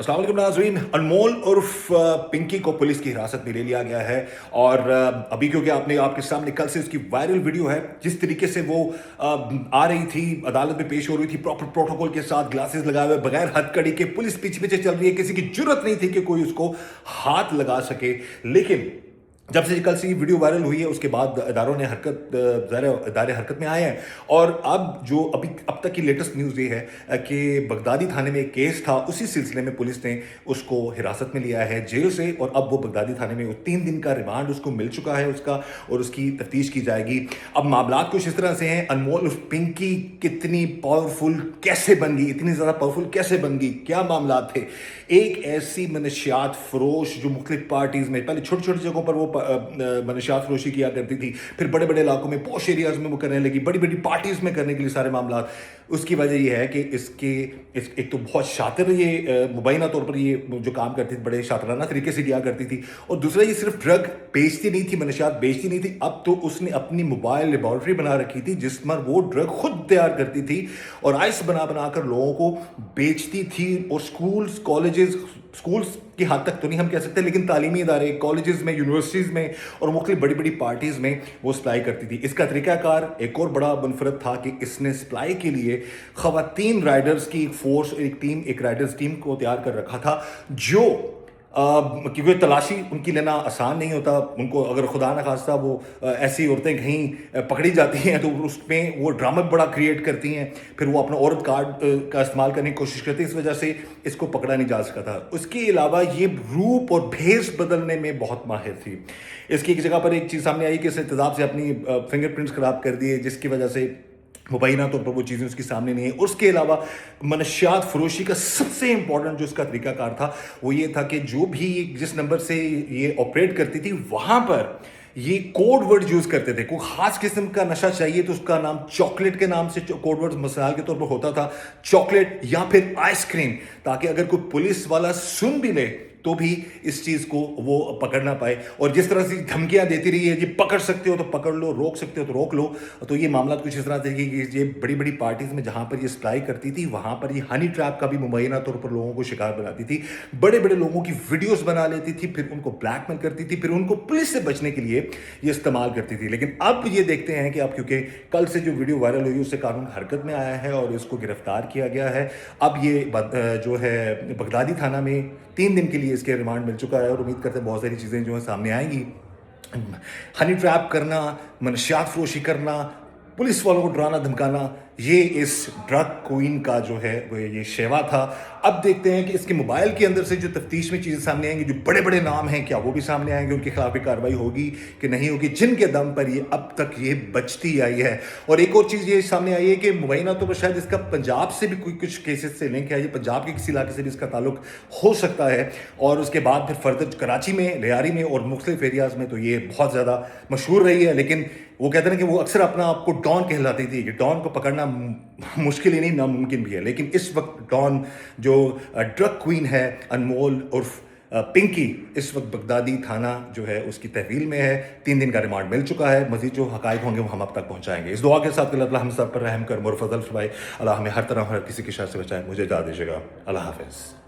अस्सलाम वालेकुम नाज़रीन। अनमोल उर्फ पिंकी को पुलिस की हिरासत में ले लिया गया है और अभी क्योंकि आपके सामने कल से उसकी वायरल वीडियो है, जिस तरीके से वो आ रही थी, अदालत में पेश हो रही थी प्रॉपर प्रोटोकॉल के साथ, ग्लासेस लगाए हुए, बगैर हथकड़ी के, पुलिस पीछे पीछे चल रही है, किसी की जुर्रत नहीं थी कि कोई उसको हाथ लगा सके। लेकिन जब से कल से ये वीडियो वायरल हुई है उसके बाद इदारे हरकत में आए हैं और अब तक की लेटेस्ट न्यूज़ ये है कि बगदादी थाने में एक केस था, उसी सिलसिले में पुलिस ने उसको हिरासत में लिया है जेल से और अब वो बगदादी थाने में 3 दिन का रिमांड उसको मिल चुका है उसका, और उसकी तफ्तीश की जाएगी। अब मामलात कुछ इस तरह से हैं, अनमोल पिंकी कितनी पावरफुल कैसे बन गई, इतनी ज़्यादा पावरफुल कैसे बन गई, क्या मामलात थे। एक ऐसी मनशियात फरोश जो मुख्तलिफ पार्टीज़ में पहले छोटी छोटी जगहों पर वो मनशियात फरोशी किया करती थी, फिर बड़े बड़े इलाकों में पॉश एरियाज में वो करने लगी, बड़ी बड़ी पार्टीज़ में करने के लिए सारे मामलात। उसकी वजह ये है कि एक तो बहुत शातिर ये मुबैना तौर पर ये जो काम करती थी बड़े शातिराना तरीके से किया करती थी, और दूसरा ये सिर्फ ड्रग बेचती नहीं थी, मनशियात बेचती नहीं थी, अब तो उसने अपनी मोबाइल लेबॉर्ट्री बना रखी थी जिस पर वो ड्रग खुद तैयार करती थी और आइस बना बना कर लोगों को बेचती थी। और स्कूल्स की हद तक तो नहीं हम कह सकते, लेकिन तालीमी इदारे, कॉलेजेस में, यूनिवर्सिटीज़ में और मुख्तलिफ बड़ी बड़ी पार्टीज़ में वो सप्लाई करती थी। इसका तरीक़ाकार एक और बड़ा मुनफरद था कि इसने सप्लाई के लिए ख़वातीन राइडर्स की एक फोर्स, एक राइडर्स टीम को तैयार कर रखा था, जो क्योंकि तलाशी उनकी लेना आसान नहीं होता, उनको अगर खुदा न खास्ता वो ऐसी औरतें कहीं पकड़ी जाती हैं तो उसमें वो ड्रामा बड़ा क्रिएट करती हैं, फिर वो अपना औरत कार्ड का इस्तेमाल करने की कोशिश करती है, इस वजह से इसको पकड़ा नहीं जा सका था। उसके अलावा ये रूप और भेस बदलने में बहुत माहिर थी। इसकी एक जगह पर एक चीज़ सामने आई कि इसने तेज़ाब से अपनी फिंगरप्रिंट्स ख़राब कर दिए, जिसकी वजह से मुबैना तौर पर वो चीज़ें उसके सामने नहीं है। उसके अलावा मनशियात फरोशी का सबसे इंपॉर्टेंट जो इसका तरीकाकार था वो ये था कि जो भी जिस नंबर से ये ऑपरेट करती थी वहाँ पर ये कोड वर्ड यूज़ करते थे। कोई ख़ास किस्म का नशा चाहिए तो उसका नाम चॉकलेट के नाम से कोड वर्ड मिसाल के तौर पर होता था, चॉकलेट या फिर आइसक्रीम, ताकि अगर कोई पुलिस वाला सुन भी ले तो भी इस चीज़ को वो पकड़ ना पाए। और जिस तरह से धमकियां देती रही है, ये पकड़ सकते हो तो पकड़ लो, रोक सकते हो तो रोक लो। तो ये मामला कुछ इस तरह से कि ये बड़ी बड़ी पार्टीज़ में जहाँ पर ये सप्लाई करती थी वहाँ पर ये हनी ट्रैप का भी मुबैना तौर पर लोगों को शिकार बनाती थी, बड़े बड़े लोगों की वीडियोस बना लेती थी, फिर उनको ब्लैकमेल करती थी, फिर उनको पुलिस से बचने के लिए ये इस्तेमाल करती थी। लेकिन अब ये देखते हैं कि अब क्योंकि कल से जो वीडियो वायरल हुई उससे कानून हरकत में आया है और इसको गिरफ्तार किया गया है। अब ये जो है बगदादी थाना में 3 दिन के लिए इसके रिमांड मिल चुका है और उम्मीद करते हैं बहुत सारी चीज़ें जो है सामने आएंगी। हनी ट्रैप करना, मनशियात फरोशी करना, पुलिस वालों को डराना धमकाना, ये इस ड्रग क्वीन का जो है वो ये शेवा था। अब देखते हैं कि इसके मोबाइल के अंदर से जो तफ्तीश में चीज़ें सामने आएंगी, जो बड़े बड़े नाम हैं क्या वो भी सामने आएंगे, उनके खिलाफ भी कार्रवाई होगी कि नहीं होगी, जिनके दम पर ये अब तक ये बचती आई है। और एक और चीज़ ये सामने आई है कि मुबैना तो शायद इसका पंजाब से भी कोई कुछ केसेस से लिंक है, ये पंजाब के किसी इलाके से भी इसका ताल्लुक हो सकता है। और उसके बाद फिर फर्दर कराची में, लियारी में और मुख्तलिफ एरियाज़ में तो ये बहुत ज़्यादा मशहूर रही है। लेकिन वो कहते हैं कि वो अक्सर अपना आपको डॉन कहलाती थी, कि डॉन को पकड़ना मुश्किल ही नहीं नामुमकिन भी है। लेकिन इस वक्त डॉन जो ड्रग क्वीन है अनमोल उर्फ पिंकी, इस वक्त बगदादी थाना जो है उसकी तहवील में है। 3 दिन का रिमांड मिल चुका है। मजीद जो हकायक होंगे वो हम अब तक पहुंचाएंगे। इस दुआ के साथ कि अल्लाह हम सब पर रहम कर, मुर फजल फरमाए, अल्लाह हमें हर तरह हर किसी की शर से बचाए। मुझे इजाज़त दीजिएगा। अल्लाह हाफिज़।